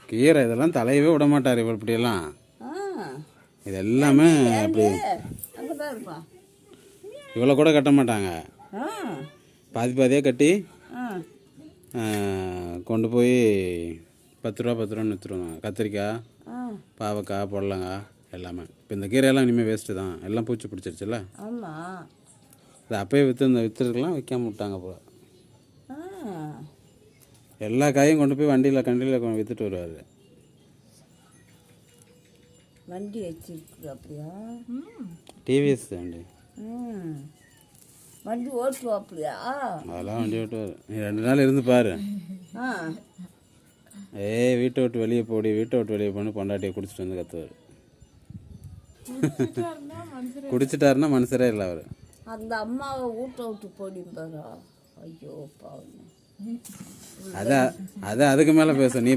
கீரை இதெல்லாம் தலையவே விட மாட்டார் இவர் இப்படியெல்லாம். இது எல்லாமே அப்படி இவ்வளோ கூட கட்ட மாட்டாங்க. பாதி பாதியாக கட்டி கொண்டு போய் 10 ரூபா விற்றுருவாங்க. கத்திரிக்காய், பாவக்காய், புடலங்காய் எல்லாமே. இப்போ இந்த கீரையெல்லாம் இனிமேல் வேஸ்ட்டு தான், எல்லாம் பூச்சி பிடிச்சிருச்சுல்ல. இது அப்போயே விற்றுருக்கலாம், விற்காம விட்டாங்க போல. எல்லா காயும் கொண்டு போய் கண்டியில் விற்றுட்டு வருவார். வண்டி வச்சிருக்கு அப்படியா? டிவிஎஸ் வண்டி. வண்டி ஓட்டுவோம் அப்படியா? அதெல்லாம் வண்டி ஓட்டுவார். நீ 2 நாள் இருந்து பாரு. வீட்டை விட்டு வெளியே போன்னு பொண்டாட்டியை குடிச்சிட்டு வந்து கத்துவார். குடிச்சிட்டாருன்னா மனுஷரே இல்லை அவர். அந்த அம்மாவை வீட்டை விட்டு போடிப்பாரா? ஐயோ பாவம். அதுக்கு மேலே பேச நீ